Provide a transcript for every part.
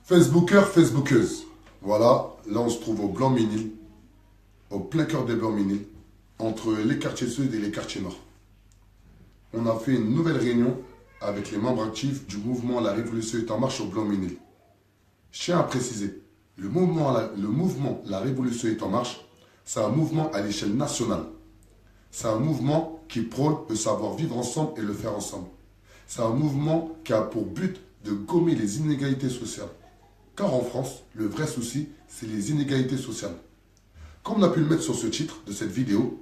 Facebookers, Facebookeuses. Voilà, là on se trouve au Blanc-Ménil, au plein cœur des Blanc-Ménil, entre les quartiers sud et les quartiers nord. On a fait une nouvelle réunion avec les membres actifs du mouvement La Révolution est en marche au Blanc-Ménil. Je tiens à préciser, le mouvement La Révolution est en marche, c'est un mouvement à l'échelle nationale. C'est un mouvement qui prône le savoir vivre ensemble et le faire ensemble. C'est un mouvement qui a pour but de gommer les inégalités sociales. Car en France, le vrai souci, c'est les inégalités sociales. Comme on a pu le mettre sur ce titre de cette vidéo,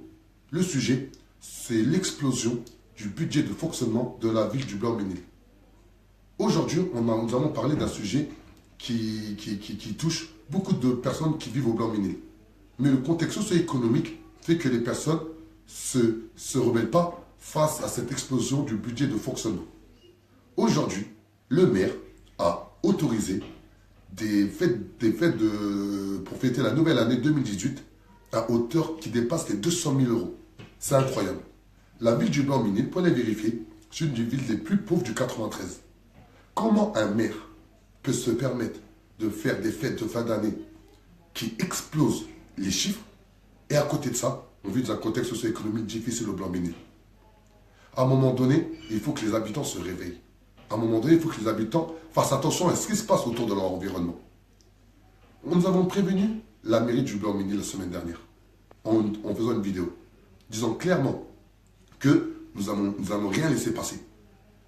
le sujet, c'est l'explosion du budget de fonctionnement de la ville du Blanc-Ménil. Aujourd'hui, nous allons parler d'un sujet qui touche beaucoup de personnes qui vivent au Blanc-Ménil. Mais le contexte socio-économique fait que les personnes se rebellent pas face à cette explosion du budget de fonctionnement. Aujourd'hui, le maire a autorisé pour fêter la nouvelle année 2018 à hauteur qui dépasse les 200 000 euros. C'est incroyable. La ville du Blanc-Ménil, pour les vérifier, c'est une des villes les plus pauvres du 93. Comment un maire peut se permettre de faire des fêtes de fin d'année qui explosent les chiffres et à côté de ça, on vit dans un contexte socio-économique difficile au Blanc-Ménil. À un moment donné, il faut que les habitants se réveillent. À un moment donné, il faut que les habitants fassent attention à ce qui se passe autour de leur environnement. Nous avons prévenu la mairie du Blanc-Ménil la semaine dernière en faisant une vidéo, disant clairement que nous n'allons rien laisser passer.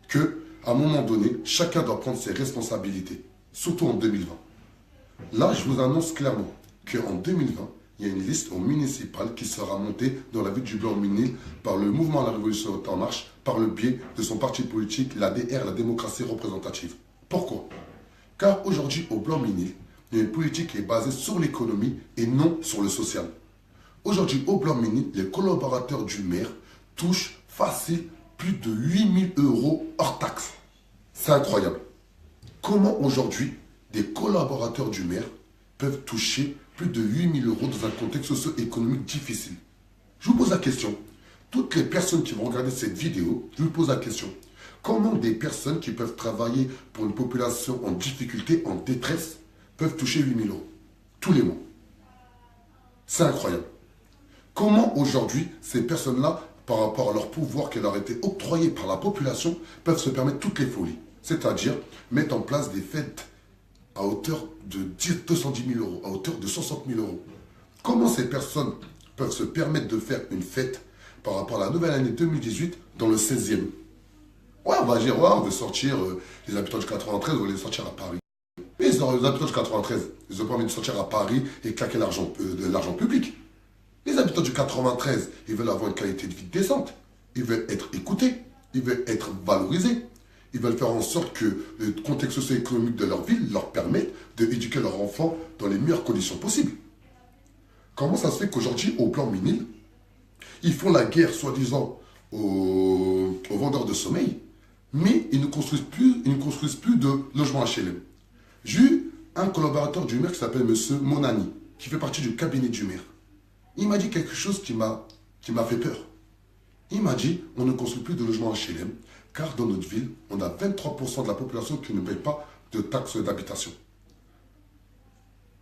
Que, à un moment donné, chacun doit prendre ses responsabilités, surtout en 2020. Là, je vous annonce clairement qu'en 2020, il y a une liste au municipal qui sera montée dans la ville du Blanc-Ménil par le mouvement La Révolution est en marche, par le biais de son parti politique, l'ADR, la démocratie représentative. Pourquoi? Car aujourd'hui, au Blanc-Ménil, il y a une politique qui est basée sur l'économie et non sur le social. Aujourd'hui, au Blanc-Ménil, les collaborateurs du maire touchent facile plus de 8 000 euros hors taxes. C'est incroyable. Comment aujourd'hui, des collaborateurs du maire peuvent toucher plus de 8 000 euros dans un contexte socio-économique difficile? Je vous pose la question. Toutes les personnes qui vont regarder cette vidéo, je vous pose la question. Comment des personnes qui peuvent travailler pour une population en difficulté, en détresse, peuvent toucher 8 000 euros tous les mois? C'est incroyable. Comment aujourd'hui ces personnes-là, par rapport à leur pouvoir qui leur a été octroyé par la population, peuvent se permettre toutes les folies? C'est-à-dire mettre en place des fêtes à hauteur de 210 000 euros, à hauteur de 60 000 euros. Comment ces personnes peuvent se permettre de faire une fête par rapport à la nouvelle année 2018 dans le 16e? Ouais, on va dire, ouais, on veut sortir les habitants du 93, on va les sortir à Paris. Mais les habitants du 93, ils n'ont pas envie de sortir à Paris et claquer de l'argent public. Les habitants du 93, ils veulent avoir une qualité de vie décente. Ils veulent être écoutés. Ils veulent être valorisés. Ils veulent faire en sorte que le contexte socio-économique de leur ville leur permette d'éduquer leurs enfants dans les meilleures conditions possibles. Comment ça se fait qu'aujourd'hui, au Blanc-Ménil, ils font la guerre, soi-disant, aux vendeurs de sommeil, mais ils ne construisent plus de logements HLM. J'ai eu un collaborateur du maire qui s'appelle M. Monani, qui fait partie du cabinet du maire. Il m'a dit quelque chose qui m'a fait peur. Il m'a dit, on ne construit plus de logements HLM, car dans notre ville, on a 23% de la population qui ne paye pas de taxes d'habitation.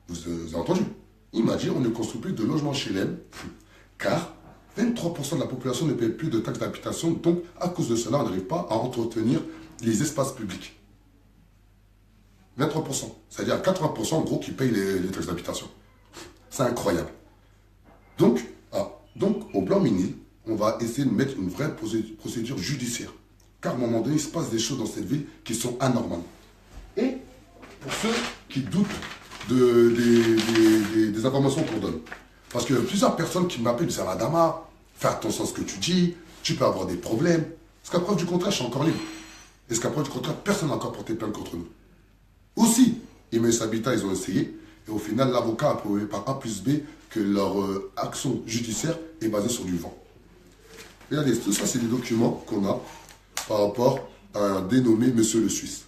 Vous avez entendu? Il m'a dit, on ne construit plus de logements HLM, car 23% de la population ne paye plus de taxes d'habitation, donc à cause de cela, on n'arrive pas à entretenir les espaces publics. 23%, c'est-à-dire 80% en gros qui payent les taxes d'habitation. C'est incroyable. Donc, au Blanc-Ménil, on va essayer de mettre une vraie procédure judiciaire. Car à un moment donné, il se passe des choses dans cette ville qui sont anormales. Et pour ceux qui doutent des informations qu'on donne, parce que plusieurs personnes qui m'appellent me disent Adama, fais attention à ce que tu dis, tu peux avoir des problèmes. Est-ce qu'à preuve du contraire, je suis encore libre? Est-ce qu'à preuve du contraire, personne n'a encore porté plainte contre nous? Aussi, Emmaüs Habitat, ils ont essayé, et au final, l'avocat a prouvé par A plus B que leur action judiciaire est basée sur du vent. Regardez, tout ça, c'est des documents qu'on a par rapport à un dénommé Monsieur le Suisse.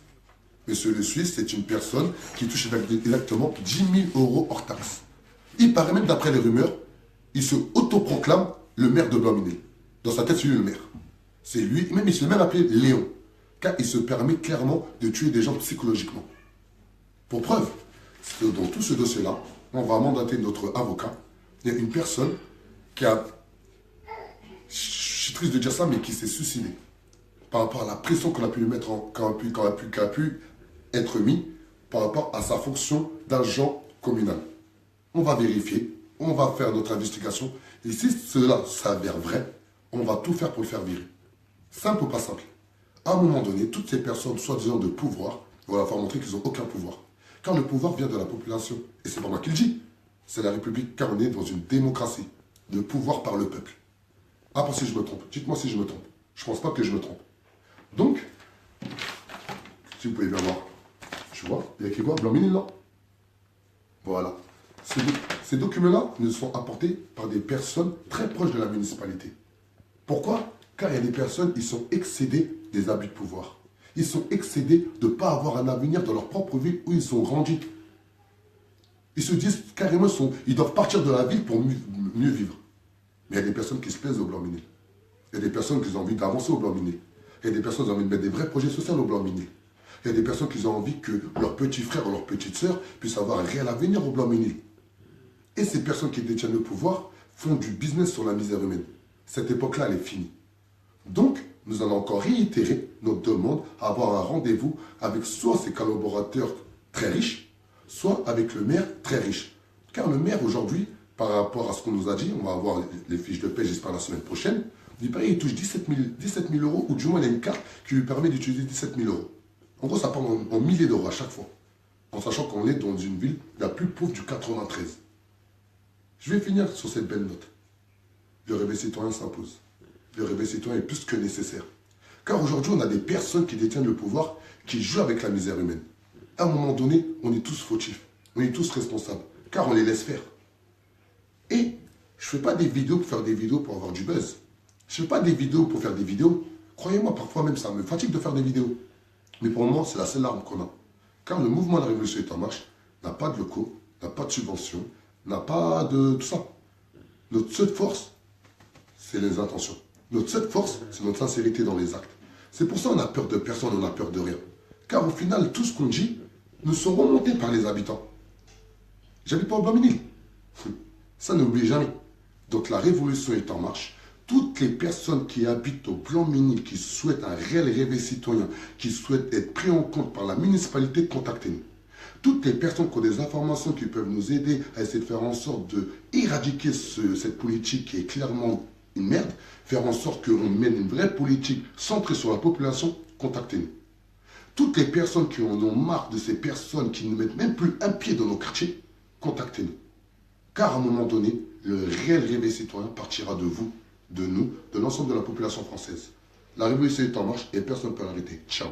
Monsieur le Suisse, c'est une personne qui touche exactement 10 000 euros hors taxe. Il paraît même, d'après les rumeurs, il se autoproclame le maire de Blanc-Ménil. Dans sa tête, c'est lui le maire. C'est lui, même il se même appelé Léon. Car il se permet clairement de tuer des gens psychologiquement. Pour preuve, dans tout ce dossier-là, on va mandater notre avocat. Il y a une personne qui a, je suis triste de dire ça, mais qui s'est suicidée par rapport à la pression qu'on a pu lui mettre, qu'elle a pu être mise par rapport à sa fonction d'agent communal. On va vérifier, on va faire notre investigation, et si cela s'avère vrai, on va tout faire pour le faire virer. Simple ou pas simple. À un moment donné, toutes ces personnes, soi-disant de pouvoir, vont leur faire montrer qu'ils n'ont aucun pouvoir. Car le pouvoir vient de la population. Et c'est pas moi qui le dis. C'est la République, car on est dans une démocratie. Le pouvoir par le peuple. Ah, si je me trompe. Dites-moi si je me trompe. Je pense pas que je me trompe. Donc, si vous pouvez bien voir, je vois, il y a écrit quoi? Blanc-Ménil, là. Voilà. Ces documents-là nous sont apportés par des personnes très proches de la municipalité. Pourquoi? Car il y a des personnes, ils sont excédés des abus de pouvoir. Ils sont excédés de ne pas avoir un avenir dans leur propre ville où ils sont grandis. Ils se disent carrément, ils doivent partir de la ville pour mieux vivre. Mais il y a des personnes qui se plaisent au Blanc-Ménil. Il y a des personnes qui ont envie d'avancer au Blanc-Ménil. Il y a des personnes qui ont envie de mettre des vrais projets sociaux au Blanc-Ménil. Il y a des personnes qui ont envie que leurs petits frères ou leurs petites sœurs puissent avoir un réel avenir au Blanc-Ménil. Et ces personnes qui détiennent le pouvoir font du business sur la misère humaine. Cette époque-là, elle est finie. Donc, nous allons encore réitérer notre demande à avoir un rendez-vous avec soit ses collaborateurs très riches, soit avec le maire très riche. Car le maire, aujourd'hui, par rapport à ce qu'on nous a dit, on va avoir les fiches de paie, j'espère, la semaine prochaine, il touche 17 000 euros, ou du moins il a une carte qui lui permet d'utiliser 17 000 euros. En gros, ça part en milliers d'euros à chaque fois, en sachant qu'on est dans une ville la plus pauvre du 93. Je vais finir sur cette belle note. Le réveil citoyen s'impose. Le réveil citoyen est plus que nécessaire. Car aujourd'hui, on a des personnes qui détiennent le pouvoir, qui jouent avec la misère humaine. À un moment donné, on est tous fautifs. On est tous responsables. Car on les laisse faire. Et je ne fais pas des vidéos pour faire des vidéos pour avoir du buzz. Je ne fais pas des vidéos pour faire des vidéos. Croyez-moi, parfois même, ça me fatigue de faire des vidéos. Mais pour moi, c'est la seule arme qu'on a. Car le mouvement de la Révolution est en marche, n'a pas de locaux, n'a pas de subventions, n'a pas de tout ça. Notre seule force, c'est les intentions. Notre seule force, c'est notre sincérité dans les actes. C'est pour ça qu'on a peur de personne, on a peur de rien. Car au final, tout ce qu'on dit, nous sont remontés par les habitants. J'habite pas au Blanc-Ménil. Ça, n'oublie jamais. Donc la révolution est en marche. Toutes les personnes qui habitent au Blanc-Ménil, qui souhaitent un réel réveil citoyen, qui souhaitent être pris en compte par la municipalité, contactez-nous. Toutes les personnes qui ont des informations qui peuvent nous aider à essayer de faire en sorte d'éradiquer cette politique qui est clairement une merde, faire en sorte qu'on mène une vraie politique centrée sur la population, contactez-nous. Toutes les personnes qui en ont marre de ces personnes qui ne mettent même plus un pied dans nos quartiers, contactez-nous. Car à un moment donné, le réel réveil citoyen partira de vous, de nous, de l'ensemble de la population française. La révolution est en marche et personne ne peut l'arrêter. Ciao.